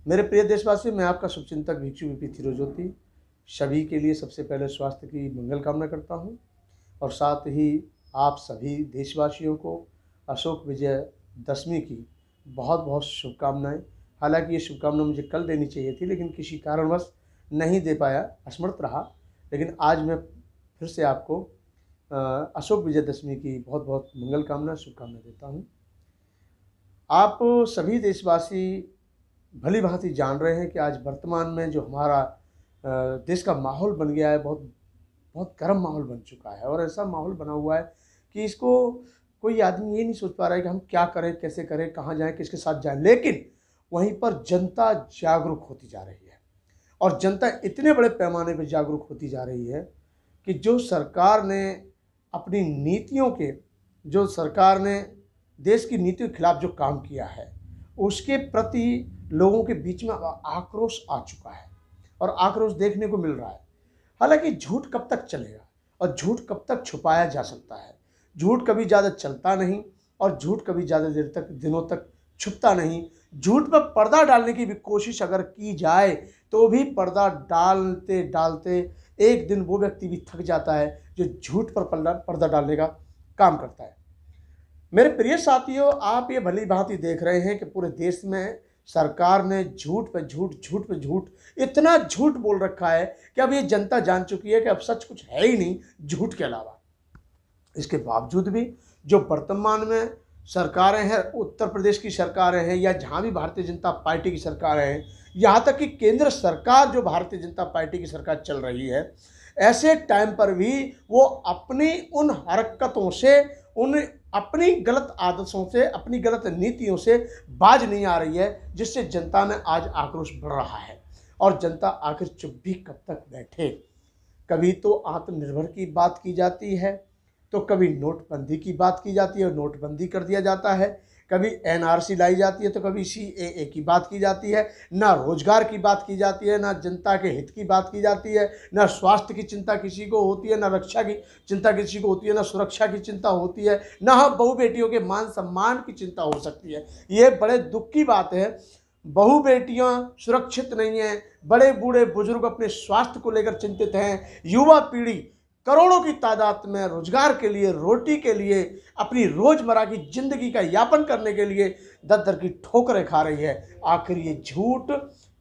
मेरे प्रिय देशवासी, मैं आपका शुभचिंतक भिक्षु वीपी थिरोज्योति सभी के लिए सबसे पहले स्वास्थ्य की मंगल कामना करता हूं और साथ ही आप सभी देशवासियों को अशोक विजय दशमी की बहुत बहुत शुभकामनाएं। हालांकि ये शुभकामना मुझे कल देनी चाहिए थी, लेकिन किसी कारणवश नहीं दे पाया, असमर्थ रहा। लेकिन आज मैं फिर से आपको अशोक विजय दशमी की बहुत बहुत मंगल कामना शुभकामना देता हूँ। आप सभी देशवासी भली भांति जान रहे हैं कि आज वर्तमान में जो हमारा देश का माहौल बन गया है, बहुत बहुत गर्म माहौल बन चुका है और ऐसा माहौल बना हुआ है कि इसको कोई आदमी ये नहीं सोच पा रहा है कि हम क्या करें, कैसे करें, कहाँ जाएं, किसके साथ जाएं। लेकिन वहीं पर जनता जागरूक होती जा रही है और जनता इतने बड़े पैमाने पर जागरूक होती जा रही है कि जो सरकार ने अपनी नीतियों के, जो सरकार ने देश की नीतियों के खिलाफ जो काम किया है उसके प्रति लोगों के बीच में आक्रोश आ चुका है और आक्रोश देखने को मिल रहा है। हालांकि झूठ कब तक चलेगा और झूठ कब तक छुपाया जा सकता है। झूठ कभी ज़्यादा चलता नहीं और झूठ कभी ज़्यादा देर तक, दिनों तक छुपता नहीं। झूठ पर पर्दा डालने की भी कोशिश अगर की जाए तो भी पर्दा डालते डालते एक दिन वो व्यक्ति भी थक जाता है जो झूठ पर पर्दा डालने का काम करता है। मेरे प्रिय साथियों, आप ये भली भांति देख रहे हैं कि पूरे देश में सरकार ने झूठ पे झूठ, झूठ पे झूठ, इतना झूठ बोल रखा है कि अब ये जनता जान चुकी है कि अब सच कुछ है ही नहीं झूठ के अलावा। इसके बावजूद भी जो वर्तमान में सरकारें हैं, उत्तर प्रदेश की सरकारें हैं या जहाँ भी भारतीय जनता पार्टी की सरकारें हैं, यहाँ तक कि केंद्र सरकार जो भारतीय जनता पार्टी की सरकार चल रही है, ऐसे टाइम पर भी वो अपनी उन हरकतों से, उन अपनी गलत आदतों से, अपनी गलत नीतियों से बाज नहीं आ रही है, जिससे जनता में आज आक्रोश बढ़ रहा है। और जनता आखिर चुप भी कब तक बैठे। कभी तो आत्मनिर्भर की बात की जाती है, तो कभी नोटबंदी की बात की जाती है और नोटबंदी कर दिया जाता है, कभी एनआरसी लाई जाती है तो कभी सीएए की बात की जाती है। ना रोजगार की बात की जाती है, ना जनता के हित की बात की जाती है, ना स्वास्थ्य की चिंता किसी को होती है, ना रक्षा की चिंता किसी को होती है, ना सुरक्षा की चिंता होती है, ना बहू बेटियों के मान सम्मान की चिंता हो सकती है। ये बड़े दुख की बात है। बहू बेटियां सुरक्षित नहीं हैं, बड़े बूढ़े बुजुर्ग अपने स्वास्थ्य को लेकर चिंतित हैं, युवा पीढ़ी करोड़ों की तादाद में रोजगार के लिए, रोटी के लिए, अपनी रोजमर्रा की जिंदगी का यापन करने के लिए दर दर की ठोकरें खा रही है। आखिर ये झूठ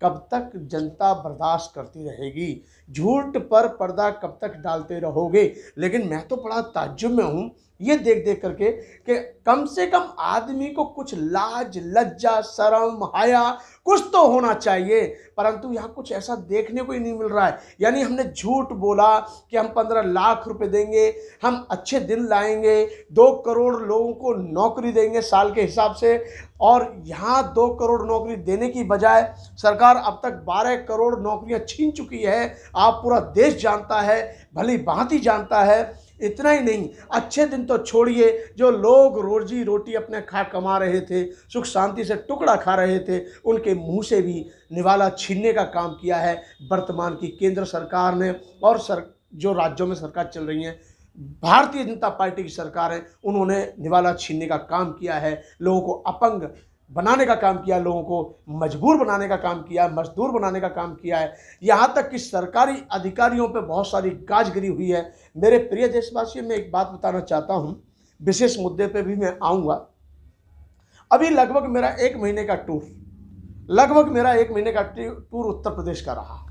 कब तक जनता बर्दाश्त करती रहेगी? झूठ पर पर्दा कब तक डालते रहोगे? लेकिन मैं तो बड़ा ताज्जुब में हूँ ये देख देख करके कि कम से कम आदमी को कुछ लाज, लज्जा, शर्म, हया कुछ तो होना चाहिए, परंतु यहाँ कुछ ऐसा देखने को ही नहीं मिल रहा है। यानी हमने झूठ बोला कि हम 15 लाख रुपए देंगे, हम अच्छे दिन लाएंगे, 2 करोड़ लोगों को नौकरी देंगे साल के हिसाब से, और यहाँ 2 करोड़ नौकरी देने की बजाय सरकार अब तक 12 करोड़ नौकरियाँ छीन चुकी है। आप पूरा देश जानता है, भली भांति जानता है। इतना ही नहीं, अच्छे दिन तो छोड़िए, जो लोग रोजी रोटी अपने कमा रहे थे, सुख शांति से टुकड़ा खा रहे थे, उनके मुंह से भी निवाला छीनने का काम किया है वर्तमान की केंद्र सरकार ने। और जो राज्यों में सरकार चल रही है, भारतीय जनता पार्टी की सरकार है, उन्होंने निवाला छीनने का काम किया है, लोगों को अपंग बनाने का काम किया, लोगों को मजबूर बनाने का काम किया, मजदूर बनाने का काम किया है। यहाँ तक कि सरकारी अधिकारियों पे बहुत सारी गाजगिरी हुई है। मेरे प्रिय देशवासियों, मैं एक बात बताना चाहता हूँ, विशेष मुद्दे पे भी मैं आऊँगा। अभी लगभग मेरा 1 महीने का टूर उत्तर प्रदेश का रहा।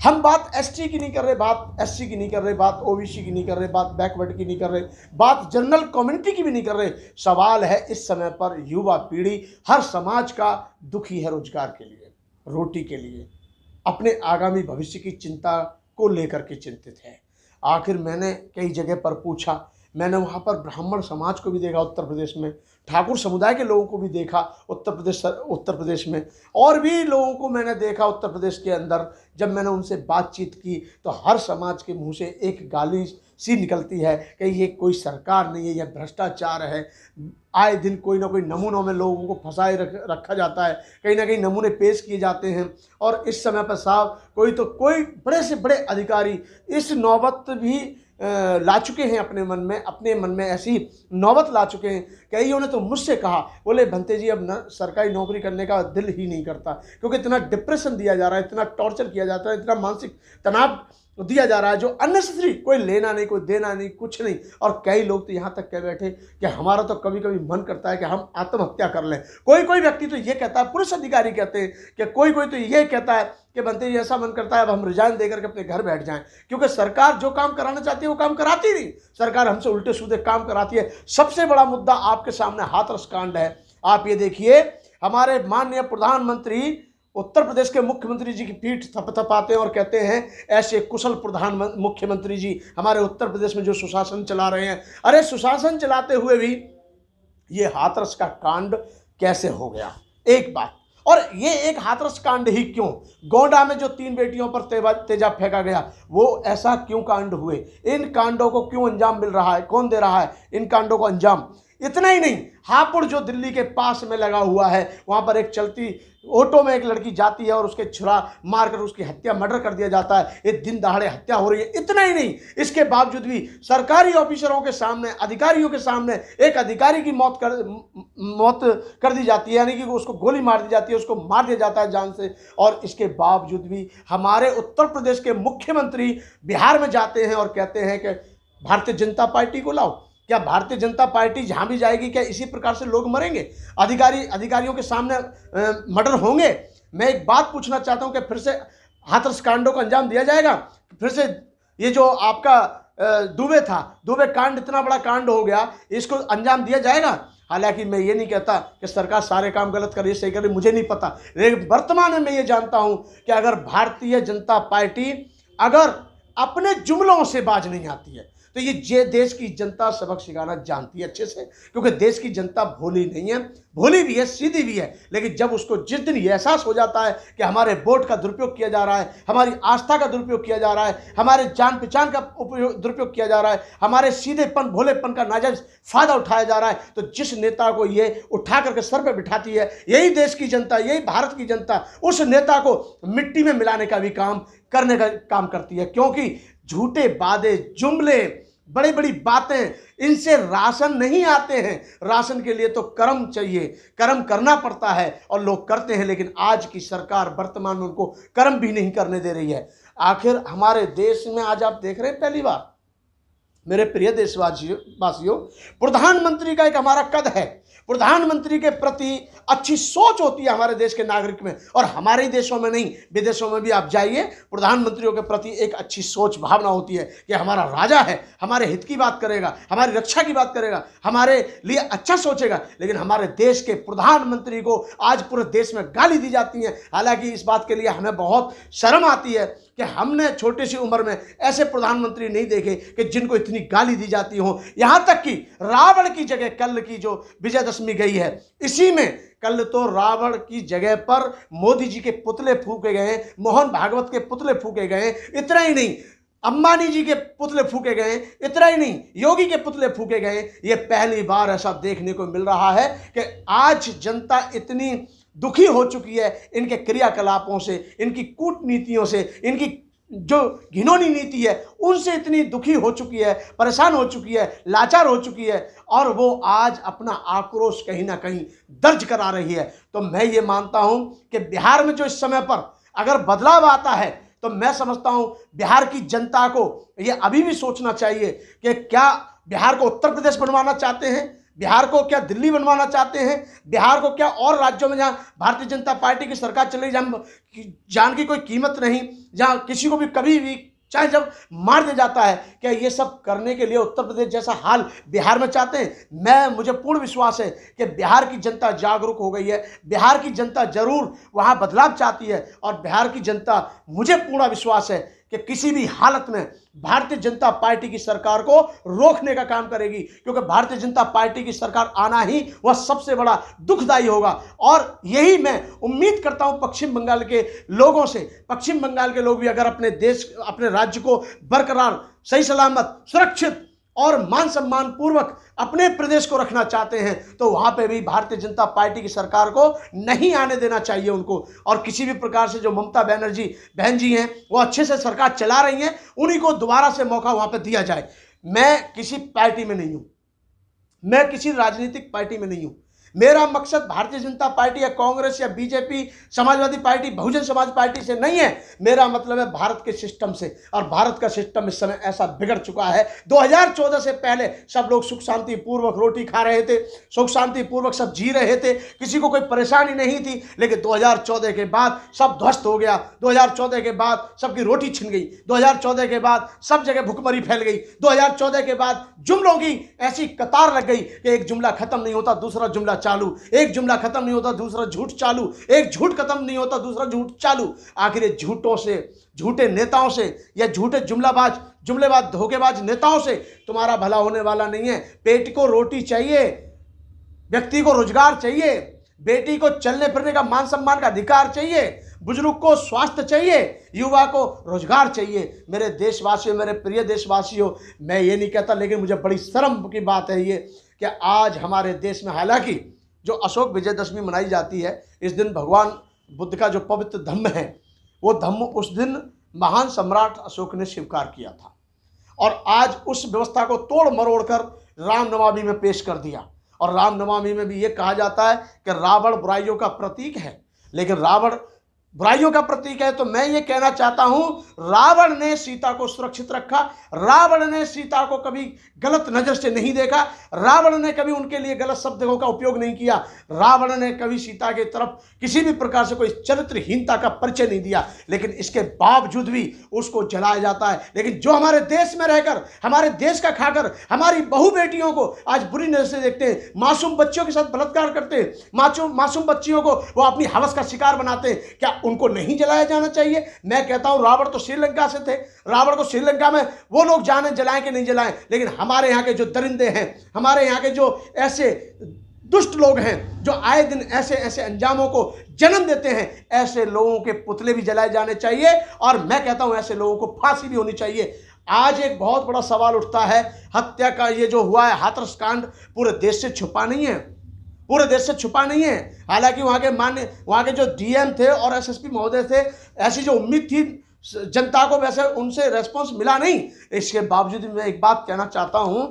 हम बात एसटी की नहीं कर रहे, बात एससी की नहीं कर रहे, बात ओबीसी की नहीं कर रहे, बात बैकवर्ड की नहीं कर रहे, बात जनरल कम्युनिटी की भी नहीं कर रहे। सवाल है इस समय पर युवा पीढ़ी, हर समाज का दुखी है रोजगार के लिए, रोटी के लिए, अपने आगामी भविष्य की चिंता को लेकर के चिंतित है। आखिर मैंने कई जगह पर पूछा, मैंने वहाँ पर ब्राह्मण समाज को भी देखा उत्तर प्रदेश में, ठाकुर समुदाय के लोगों को भी देखा उत्तर प्रदेश में, और भी लोगों को मैंने देखा उत्तर प्रदेश के अंदर। जब मैंने उनसे बातचीत की तो हर समाज के मुंह से एक गाली सी निकलती है कि ये कोई सरकार नहीं है, यह भ्रष्टाचार है। आए दिन कोई ना कोई नमूनों में लोगों को फंसाए रखा जाता है, कहीं ना कहीं नमूने पेश किए जाते हैं। और इस समय पर साहब कोई बड़े से बड़े अधिकारी इस नौबत भी ला चुके हैं अपने मन में ऐसी नौबत ला चुके हैं। कईयों ने तो मुझसे कहा, बोले भंते जी अब सरकारी नौकरी करने का दिल ही नहीं करता, क्योंकि इतना डिप्रेशन दिया जा रहा है, इतना टॉर्चर किया जाता है, इतना मानसिक तनाव दिया जा रहा है जो अननेसेसरी, कोई लेना नहीं, कोई देना नहीं, कुछ नहीं। और कई लोग तो यहाँ तक कह बैठे कि हमारा तो कभी कभी मन करता है कि हम आत्महत्या कर लें। कोई व्यक्ति तो ये कहता है, पुलिस अधिकारी कहते हैं कि कोई तो ये कहता है कि बनते जी ऐसा मन करता है अब हम रिजाइन देकर के अपने घर बैठ जाएं, क्योंकि सरकार जो काम कराना चाहती है वो काम कराती नहीं, सरकार हमसे उल्टे सीधे काम कराती है। सबसे बड़ा मुद्दा आपके सामने हाथरस कांड है। आप ये देखिए, हमारे माननीय प्रधानमंत्री उत्तर प्रदेश के मुख्यमंत्री जी की पीठ थपथपाते हैं और कहते हैं ऐसे कुशल मुख्यमंत्री जी हमारे उत्तर प्रदेश में जो सुशासन चला रहे हैं। अरे सुशासन चलाते हुए भी ये हाथरस का कांड कैसे हो गया, एक बात। और ये एक हाथरस कांड ही क्यों, गोंडा में जो 3 बेटियों पर तेजाब फेंका गया, वो ऐसा क्यों कांड हुए, इन कांडों को क्यों अंजाम मिल रहा है, कौन दे रहा है इन कांडों को अंजाम। इतना ही नहीं, हापुड़ जो दिल्ली के पास में लगा हुआ है, वहां पर एक चलती ऑटो में एक लड़की जाती है और उसके छुरा मारकर उसकी हत्या, मर्डर कर दिया जाता है। एक दिन दहाड़े हत्या हो रही है। इतना ही नहीं, इसके बावजूद भी सरकारी ऑफिसरों के सामने, अधिकारियों के सामने एक अधिकारी की मौत कर दी जाती है, यानी कि उसको गोली मार दी जाती है, उसको मार दिया जाता है जान से। और इसके बावजूद भी हमारे उत्तर प्रदेश के मुख्यमंत्री बिहार में जाते हैं और कहते हैं कि भारतीय जनता पार्टी को लाओ। क्या भारतीय जनता पार्टी जहां भी जाएगी क्या इसी प्रकार से लोग मरेंगे, अधिकारियों के सामने मर्डर होंगे? मैं एक बात पूछना चाहता हूं कि फिर से हाथरस कांडों को अंजाम दिया जाएगा? फिर से ये जो आपका दुबे कांड, इतना बड़ा कांड हो गया, इसको अंजाम दिया जाएगा? हालांकि मैं ये नहीं कहता कि सरकार सारे काम गलत कर रही है, सही कर रही है, मुझे नहीं पता, लेकिन वर्तमान में मैं ये जानता हूं कि अगर भारतीय जनता पार्टी अगर अपने जुमलों से बाज नहीं आती है तो ये देश की जनता सबक सिखाना जानती है अच्छे से, क्योंकि देश की जनता भोली नहीं है, भोली भी है, सीधी भी है। लेकिन जब उसको जिस दिन ये एहसास हो जाता है कि हमारे वोट का दुरुपयोग किया जा रहा है, हमारी आस्था का दुरुपयोग किया जा रहा है, हमारे जान पहचान का दुरुपयोग किया जा रहा है, हमारे सीधेपन भोलेपन का नाजायज फायदा उठाया जा रहा है, तो जिस नेता को ये उठा करके सर पे बिठाती है, यही देश की जनता, यही भारत की जनता, उस नेता को मिट्टी में मिलाने का भी करने का काम करती है। क्योंकि झूठे वादे, जुमले, बड़ी बड़ी बातें, इनसे राशन नहीं आते हैं। राशन के लिए तो कर्म चाहिए, कर्म करना पड़ता है और लोग करते हैं, लेकिन आज की सरकार वर्तमान में उनको कर्म भी नहीं करने दे रही है। आखिर हमारे देश में आज आप देख रहे हैं, पहली बार मेरे प्रिय देशवासियों, प्रधानमंत्री का एक हमारा कद है, प्रधानमंत्री के प्रति अच्छी सोच होती है हमारे देश के नागरिक में, और हमारे देशों में नहीं, विदेशों में भी आप जाइए, प्रधानमंत्रियों के प्रति एक अच्छी सोच भावना होती है कि हमारा राजा है, हमारे हित की बात करेगा, हमारी रक्षा की बात करेगा, हमारे लिए अच्छा सोचेगा। लेकिन हमारे देश के प्रधानमंत्री को आज पूरे देश में गाली दी जाती है। हालांकि इस बात के लिए हमें बहुत शर्म आती है कि हमने छोटी सी उम्र में ऐसे प्रधानमंत्री नहीं देखे कि जिनको इतनी गाली दी जाती हो। यहां तक कि रावण की जगह कल की जो विजयदशमी गई है, इसी में कल तो रावण की जगह पर मोदी जी के पुतले फूके गए, मोहन भागवत के पुतले फूके गए। इतना ही नहीं, अंबानी जी के पुतले फूके गए, इतना ही नहीं, योगी के पुतले फूके गए। ये पहली बार ऐसा देखने को मिल रहा है कि आज जनता इतनी दुखी हो चुकी है इनके क्रियाकलापों से, इनकी कूटनीतियों से, इनकी जो घिनौनी नीति है उनसे इतनी दुखी हो चुकी है, परेशान हो चुकी है, लाचार हो चुकी है, और वो आज अपना आक्रोश कहीं ना कहीं दर्ज करा रही है। तो मैं ये मानता हूं कि बिहार में जो इस समय पर अगर बदलाव आता है तो मैं समझता हूं बिहार की जनता को ये अभी भी सोचना चाहिए कि क्या बिहार को उत्तर प्रदेश बनवाना चाहते हैं, बिहार को क्या दिल्ली बनवाना चाहते हैं, बिहार को क्या और राज्यों में जहां भारतीय जनता पार्टी की सरकार चल रही, जहां जान की कोई कीमत नहीं, जहां किसी को भी कभी भी चाहे जब मार दिया जाता है, क्या ये सब करने के लिए उत्तर प्रदेश जैसा हाल बिहार में चाहते हैं? मुझे पूर्ण विश्वास है कि बिहार की जनता जागरूक हो गई है, बिहार की जनता जरूर वहां बदलाव चाहती है, और बिहार की जनता, मुझे पूरा विश्वास है कि किसी भी हालत में भारतीय जनता पार्टी की सरकार को रोकने का काम करेगी, क्योंकि भारतीय जनता पार्टी की सरकार आना ही वह सबसे बड़ा दुखदायी होगा। और यही मैं उम्मीद करता हूं पश्चिम बंगाल के लोगों से। पश्चिम बंगाल के लोग भी अगर अपने देश, अपने राज्य को बरकरार, सही सलामत, सुरक्षित और मान सम्मान पूर्वक अपने प्रदेश को रखना चाहते हैं तो वहां पे भी भारतीय जनता पार्टी की सरकार को नहीं आने देना चाहिए उनको। और किसी भी प्रकार से जो ममता बनर्जी बहन जी हैं वो अच्छे से सरकार चला रही हैं, उन्हीं को दोबारा से मौका वहां पे दिया जाए। मैं किसी पार्टी में नहीं हूं, मैं किसी राजनीतिक पार्टी में नहीं हूं। मेरा मकसद भारतीय जनता पार्टी या कांग्रेस या BJP, Samajwadi party, Bahujan Samaj party से नहीं है। मेरा मतलब है भारत के सिस्टम से। और भारत का सिस्टम इस समय ऐसा बिगड़ चुका है। 2014 से पहले सब लोग सुख शांति पूर्वक रोटी खा रहे थे, सुख शांति पूर्वक सब जी रहे थे, किसी को कोई परेशानी नहीं थी। लेकिन 2014 के बाद सब ध्वस्त हो गया। 2014 के बाद सबकी रोटी छिन गई। 2014 के बाद सब जगह भुखमरी फैल गई। 2014 के बाद जुमलों की ऐसी कतार लग गई कि एक जुमला खत्म नहीं होता दूसरा जुमला चालू, एक जुमला खत्म नहीं होता दूसरा झूठ चालू, एक झूठ खत्म नहीं होता दूसरा झूठ चालू। आखिर झूठों से, झूठे नेताओं से या झूठे जुमलेबाज धोखेबाज नेताओं से तुम्हारा भला होने वाला नहीं है। पेट को रोटी चाहिए, व्यक्ति को रोजगार चाहिए, बेटी को चलने फिरने का मान सम्मान का अधिकार चाहिए, बुजुर्ग को स्वास्थ्य चाहिए, युवा को रोजगार चाहिए। मेरे देशवासियों, मेरे प्रिय देशवासियों, मैं ये नहीं कहता, लेकिन मुझे बड़ी शर्म की बात है ये कि आज हमारे देश में, हालांकि जो अशोक विजयदशमी मनाई जाती है, इस दिन भगवान बुद्ध का जो पवित्र धम्म है, वो धम्म उस दिन महान सम्राट अशोक ने स्वीकार किया था। और आज उस व्यवस्था को तोड़ मरोड़ कर रामनवमी में पेश कर दिया। और रामनवमी में भी ये कहा जाता है कि रावण बुराइयों का प्रतीक है। लेकिन रावण बुराइयों का प्रतीक है तो मैं ये कहना चाहता हूं, रावण ने सीता को सुरक्षित रखा, रावण ने सीता को कभी गलत नजर से नहीं देखा, रावण ने कभी उनके लिए गलत शब्दों का उपयोग नहीं किया, रावण ने कभी सीता की तरफ किसी भी प्रकार से कोई चरित्रहीनता का परिचय नहीं दिया। लेकिन इसके बावजूद भी उसको जलाया जाता है। लेकिन जो हमारे देश में रहकर, हमारे देश का खाकर हमारी बहू बेटियों को आज बुरी नजर से देखते हैं, मासूम बच्चियों के साथ बलात्कार करते हैं, मासूम बच्चियों को वो अपनी हवस का शिकार बनाते हैं, क्या उनको नहीं जलाया जाना चाहिए? मैं कहता हूं रावण तो श्रीलंका से थे, रावण को श्रीलंका में वो लोग जाने जलाएं कि नहीं जलाएं, लेकिन हमारे यहाँ के जो दरिंदे हैं, हमारे यहाँ के जो ऐसे दुष्ट लोग हैं जो आए दिन ऐसे ऐसे अंजामों को जन्म देते हैं, ऐसे लोगों के पुतले भी जलाए जाने चाहिए। और मैं कहता हूं ऐसे लोगों को फांसी भी होनी चाहिए। आज एक बहुत बड़ा सवाल उठता है, हत्या का ये जो हुआ है हाथरस कांड पूरे देश से छुपा नहीं है, पूरे देश से छुपा नहीं है। हालांकि वहाँ के जो डीएम थे और एसएसपी महोदय थे, ऐसी जो उम्मीद थी जनता को, वैसे उनसे रेस्पॉन्स मिला नहीं। इसके बावजूद मैं एक बात कहना चाहता हूँ,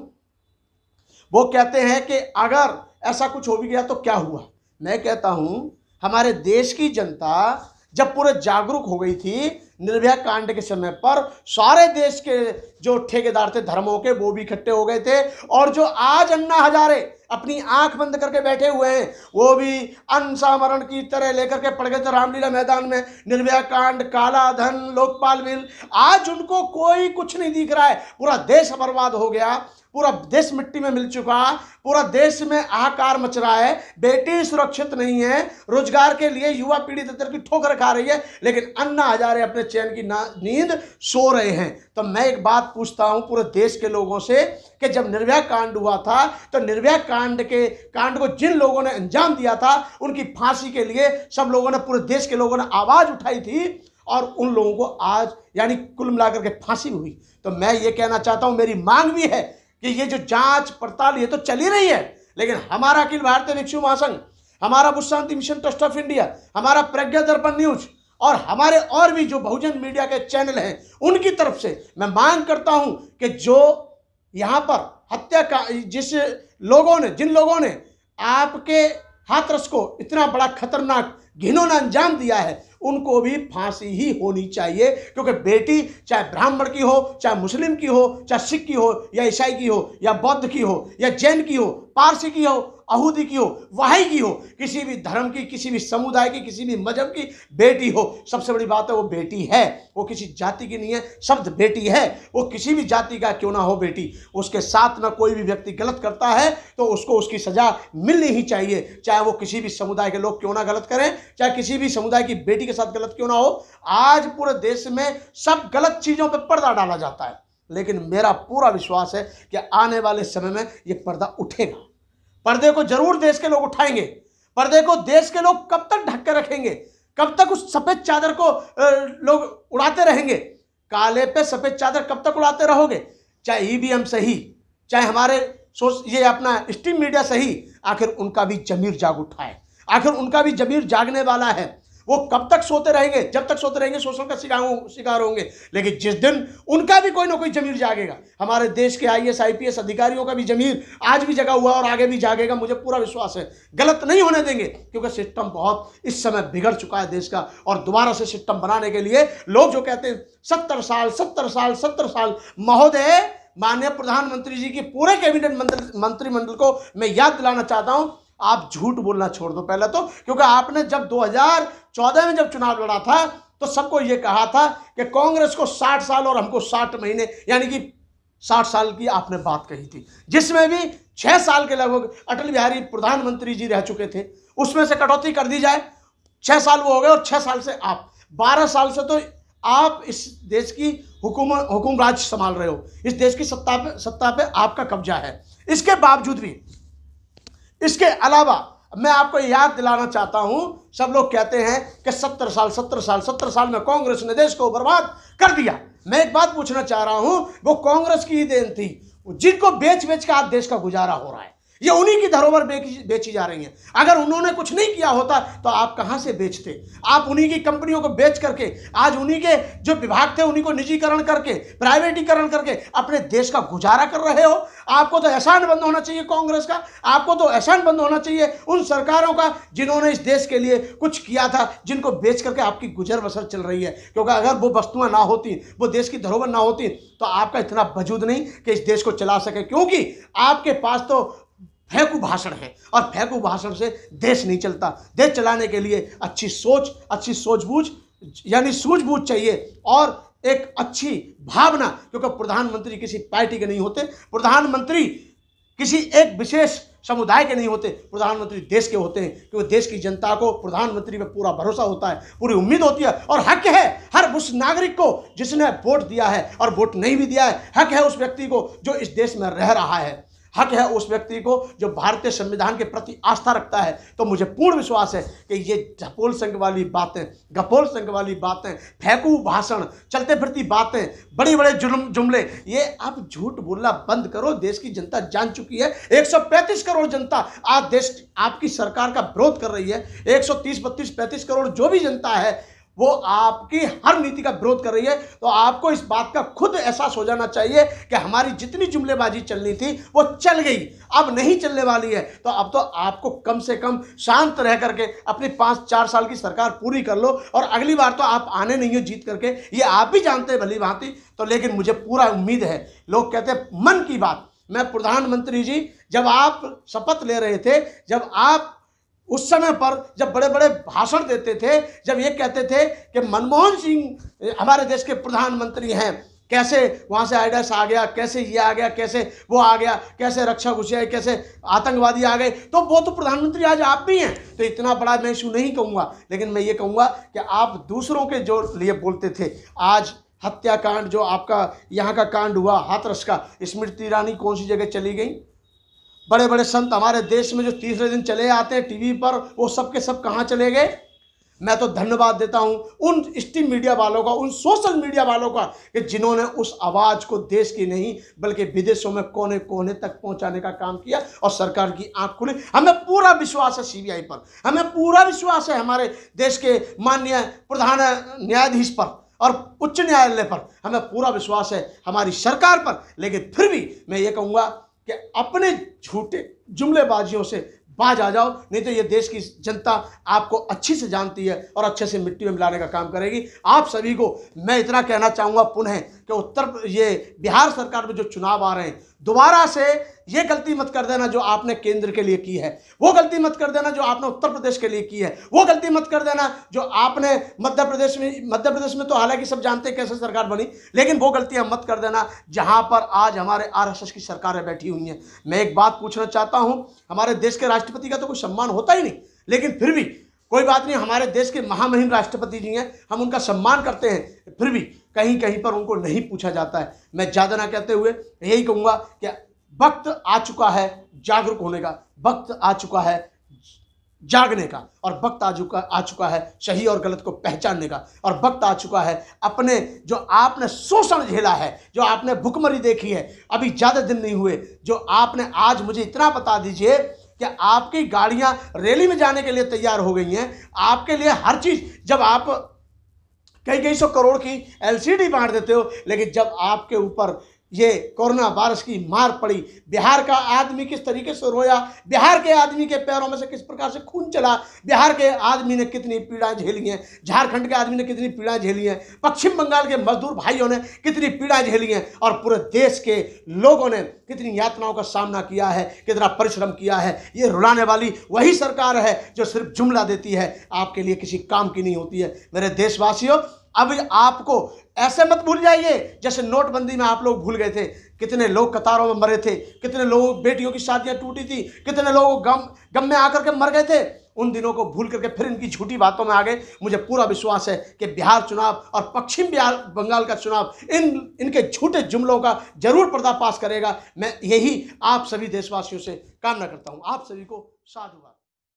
वो कहते हैं कि अगर ऐसा कुछ हो भी गया तो क्या हुआ। मैं कहता हूँ हमारे देश की जनता जब पूरे जागरूक हो गई थी निर्भया कांड के समय पर, सारे देश के जो ठेकेदार थे धर्मों के, वो भी इकट्ठे हो गए थे। और जो आज अन्ना हजारे अपनी आंख बंद करके बैठे हुए हैं, वो भी अनसामरण की तरह लेकर के पड़ गए थे रामलीला मैदान में। निर्भया कांड, काला धन, लोकपाल बिल, आज उनको कोई कुछ नहीं दिख रहा है। पूरा देश बर्बाद हो गया, पूरा देश मिट्टी में मिल चुका, पूरा देश में हाहाकार मच रहा है। बेटी सुरक्षित नहीं है, रोजगार के लिए युवा पीढ़ी दर की ठोकर खा रही है, लेकिन अन्ना हजारे अपने चैन की नींद सो रहे हैं। तो मैं एक बात पूछता हूं पूरे देश के लोगों से कि जब निर्भया कांड हुआ था तो निर्भया कांड को जिन लोगों ने अंजाम दिया था, उनकी फांसी के लिए सब लोगों ने, पूरे देश के लोगों ने आवाज उठाई थी, और उन लोगों को आज यानी कुल मिलाकर के फांसी हुई। तो मैं ये कहना चाहता हूं, मेरी मांग भी है कि ये जो जांच पड़ताल ये तो चली रही है, लेकिन हमारा अखिल भारतीय भिक्षु महासंघ, हमारा बुद्ध शांति मिशन ट्रस्ट ऑफ इंडिया, हमारा प्रज्ञा दर्पण न्यूज और हमारे और भी जो बहुजन मीडिया के चैनल हैं, उनकी तरफ से मैं मांग करता हूं कि जो यहाँ पर हत्या का जिन लोगों ने आपके हाथरस को इतना बड़ा खतरनाक घिनौना अंजाम दिया है, उनको भी फांसी ही होनी चाहिए। क्योंकि बेटी चाहे ब्राह्मण की हो, चाहे मुस्लिम की हो, चाहे सिख की हो, या ईसाई की हो, या बौद्ध की हो, या जैन की हो, पारसी की हो, अहूदी की हो, वहाई की हो, किसी भी धर्म की, किसी भी समुदाय की, किसी भी मजहब की बेटी हो, सबसे बड़ी बात है वो बेटी है, वो किसी जाति की नहीं है। शब्द बेटी है, वो किसी भी जाति का क्यों ना हो बेटी, उसके साथ ना कोई भी व्यक्ति गलत करता है तो उसको उसकी सजा मिलनी ही चाहिए, चाहे वो किसी भी समुदाय के लोग क्यों ना गलत करें, चाहे किसी भी समुदाय की बेटी के साथ गलत क्यों ना हो। आज पूरे देश में सब गलत चीजों पर पर्दा डाला जाता है, लेकिन मेरा पूरा विश्वास है कि आने वाले समय में ये पर्दा उठेगा। पर्दे को जरूर देश के लोग उठाएंगे। पर्दे को देश के लोग कब तक ढक कर रखेंगे? कब तक उस सफेद चादर को लोग उड़ाते रहेंगे? काले पे सफेद चादर कब तक उड़ाते रहोगे? चाहे ईवीएम सही, चाहे हमारे ये अपना स्ट्रीम मीडिया सही, आखिर उनका भी जमीर जाग उठा है, आखिर उनका भी जमीर जागने वाला है। वो कब तक सोते रहेंगे? जब तक सोते रहेंगे शोषण का शिकार होंगे। लेकिन जिस दिन उनका भी कोई ना कोई जमीर जागेगा, हमारे देश के IAS IPS अधिकारियों का भी जमीर आज भी जगा हुआ और आगे भी जागेगा, मुझे पूरा विश्वास है। गलत नहीं होने देंगे, क्योंकि सिस्टम बहुत इस समय बिगड़ चुका है देश का। और दोबारा से सिस्टम बनाने के लिए लोग जो कहते हैं 70 साल 70 साल 70 साल, महोदय माननीय प्रधानमंत्री जी की पूरे कैबिनेट मंत्रिमंडल को मैं याद दिलाना चाहता हूं, आप झूठ बोलना छोड़ दो पहले तो। क्योंकि आपने जब 2014 में जब चुनाव लड़ा था तो सबको यह कहा था कि कांग्रेस को 60 साल और हमको 60 महीने, यानी कि 60 साल की आपने बात कही थी, जिसमें भी 6 साल के लगभग अटल बिहारी प्रधानमंत्री जी रह चुके थे, उसमें से कटौती कर दी जाए, 6 साल वो हो गए और 6 साल से आप 12 साल से तो आप इस देश की हुकुम राज संभाल रहे हो, इस देश की सत्ता पे आपका कब्जा है। इसके बावजूद भी, इसके अलावा मैं आपको याद दिलाना चाहता हूं, सब लोग कहते हैं कि 70 साल में कांग्रेस ने देश को बर्बाद कर दिया। मैं एक बात पूछना चाह रहा हूं, वो कांग्रेस की ही देन थी, जिनको बेच बेच के आज देश का गुजारा हो रहा है, ये उन्हीं की धरोहर बेची जा रही है। अगर उन्होंने कुछ नहीं किया होता तो आप कहां से बेचते? आप उन्हीं की कंपनियों को बेच करके, आज उन्हीं के जो विभाग थे उन्हीं को निजीकरण करके, प्राइवेटीकरण करके अपने देश का गुजारा कर रहे हो। आपको तो एहसान बंद होना चाहिए कांग्रेस का, आपको तो एहसान बंद होना चाहिए उन सरकारों का जिन्होंने इस देश के लिए कुछ किया था, जिनको बेच करके आपकी गुजर बसर चल रही है। क्योंकि अगर वो वस्तुएं ना होती, वो देश की धरोहर ना होती, तो आपका इतना वजूद नहीं कि इस देश को चला सके। क्योंकि आपके पास तो फेंकू भाषण है, और फेंकू भाषण से देश नहीं चलता। देश चलाने के लिए अच्छी सोच, अच्छी सूझबूझ, यानी सूझबूझ चाहिए, और एक अच्छी भावना। क्योंकि प्रधानमंत्री किसी पार्टी के नहीं होते, प्रधानमंत्री किसी एक विशेष समुदाय के नहीं होते, प्रधानमंत्री देश के होते हैं। क्योंकि देश की जनता को प्रधानमंत्री पे पूरा भरोसा होता है, पूरी उम्मीद होती है, और हक है हर उस नागरिक को जिसने वोट दिया है और वोट नहीं भी दिया है। हक है उस व्यक्ति को जो इस देश में रह रहा है, हक है उस व्यक्ति को जो भारतीय संविधान के प्रति आस्था रखता है। तो मुझे पूर्ण विश्वास है कि ये झपोल संघ वाली बातें, गपोल संघ वाली बातें, फेंकू भाषण, चलते फिरती बातें, बड़े बड़े जुमले, ये आप झूठ बोलना बंद करो। देश की जनता जान चुकी है, 135 करोड़ जनता आज देश आपकी सरकार का विरोध कर रही है। 130, 32, 35 करोड़ जो भी जनता है वो आपकी हर नीति का विरोध कर रही है। तो आपको इस बात का खुद एहसास हो जाना चाहिए कि हमारी जितनी जुमलेबाजी चलनी थी वो चल गई, अब नहीं चलने वाली है। तो अब तो आपको कम से कम शांत रह करके अपनी 5-4 साल की सरकार पूरी कर लो, और अगली बार तो आप आने नहीं हो जीत करके, ये आप भी जानते हैं भली भांति। तो लेकिन मुझे पूरा उम्मीद है, लोग कहते हैं मन की बात, मैं प्रधानमंत्री जी जब आप शपथ ले रहे थे, जब आप उस समय पर जब बड़े बड़े भाषण देते थे, जब ये कहते थे कि मनमोहन सिंह हमारे देश के प्रधानमंत्री हैं, कैसे वहाँ से आईडीएस आ गया, कैसे ये आ गया, कैसे वो आ गया, कैसे रक्षा घुसिया, कैसे आतंकवादी आ गए, तो वो तो प्रधानमंत्री आज आप भी हैं। तो इतना बड़ा मैं इशू नहीं कहूँगा, लेकिन मैं ये कहूँगा कि आप दूसरों के जो लिए बोलते थे, आज हत्याकांड जो आपका यहाँ का कांड हुआ हाथरस का, स्मृति ईरानी कौन सी जगह चली गई? बड़े बड़े संत हमारे देश में जो तीसरे दिन चले आते हैं टीवी पर, वो सब के सब कहाँ चले गए? मैं तो धन्यवाद देता हूं उन स्ट्रीम मीडिया वालों का, उन सोशल मीडिया वालों का, कि जिन्होंने उस आवाज़ को देश की नहीं बल्कि विदेशों में कोने कोने तक पहुंचाने का काम किया, और सरकार की आंख खुली। हमें पूरा विश्वास है CBI पर, हमें पूरा विश्वास है हमारे देश के माननीय प्रधान न्यायाधीश पर और उच्च न्यायालय पर, हमें पूरा विश्वास है हमारी सरकार पर। लेकिन फिर भी मैं ये कहूँगा कि अपने झूठे जुमलेबाजियों से बाज आ जाओ, नहीं तो ये देश की जनता आपको अच्छी से जानती है और अच्छे से मिट्टी में मिलाने का काम करेगी। आप सभी को मैं इतना कहना चाहूँगा पुनः कि ये बिहार सरकार में जो चुनाव आ रहे हैं, दोबारा से ये गलती मत कर देना जो आपने केंद्र के लिए की है, वो गलती मत कर देना जो आपने उत्तर प्रदेश के लिए की है, वो गलती मत कर देना जो आपने मध्य प्रदेश में तो हालांकि सब जानते हैं कैसे सरकार बनी, लेकिन वो गलतियां मत कर देना जहां पर आज हमारे RSS की सरकारें बैठी हुई हैं। मैं एक बात पूछना चाहता हूं, हमारे देश के राष्ट्रपति का तो कोई सम्मान होता ही नहीं, लेकिन फिर भी कोई बात नहीं, हमारे देश के महामहिम राष्ट्रपति जी हैं, हम उनका सम्मान करते हैं, फिर भी कहीं कहीं पर उनको नहीं पूछा जाता है। मैं ज़्यादा ना कहते हुए यही कहूँगा कि वक्त आ चुका है जागरूक होने का, वक्त आ चुका है जागने का, और वक्त आ चुका है सही और गलत को पहचानने का, और वक्त आ चुका है अपने जो आपने शोषण झेला है, जो आपने भुखमरी देखी है, अभी ज़्यादा दिन नहीं हुए, जो आपने, आज मुझे इतना बता दीजिए कि आपकी गाड़ियां रैली में जाने के लिए तैयार हो गई हैं, आपके लिए हर चीज़, जब आप कई सौ करोड़ की एलसीडी बांट देते हो, लेकिन जब आपके ऊपर ये कोरोना वायरस की मार पड़ी, बिहार का आदमी किस तरीके से रोया, बिहार के आदमी के पैरों में से किस प्रकार से खून चला, बिहार के आदमी ने कितनी पीड़ाएं झेली हैं, झारखंड के आदमी ने कितनी पीड़ाएं झेली हैं, पश्चिम बंगाल के मजदूर भाइयों ने कितनी पीड़ाएं झेली हैं, और पूरे देश के लोगों ने कितनी यातनाओं का सामना किया है, कितना परिश्रम किया है। ये रुलाने वाली वही सरकार है जो सिर्फ जुमला देती है, आपके लिए किसी काम की नहीं होती है। मेरे देशवासियों, अब आपको ऐसे मत भूल जाइए जैसे नोटबंदी में आप लोग भूल गए थे, कितने लोग कतारों में मरे थे, कितने लोगों बेटियों की शादियां टूटी थी, कितने लोग गम में आकर के मर गए थे। उन दिनों को भूल करके फिर इनकी झूठी बातों में आ गए। मुझे पूरा विश्वास है कि बिहार चुनाव और पश्चिम बंगाल का चुनाव इनके झूठे जुमलों का जरूर पर्दाफाश करेगा। मैं यही आप सभी देशवासियों से कामना करता हूं। आप सभी को साधुवाद।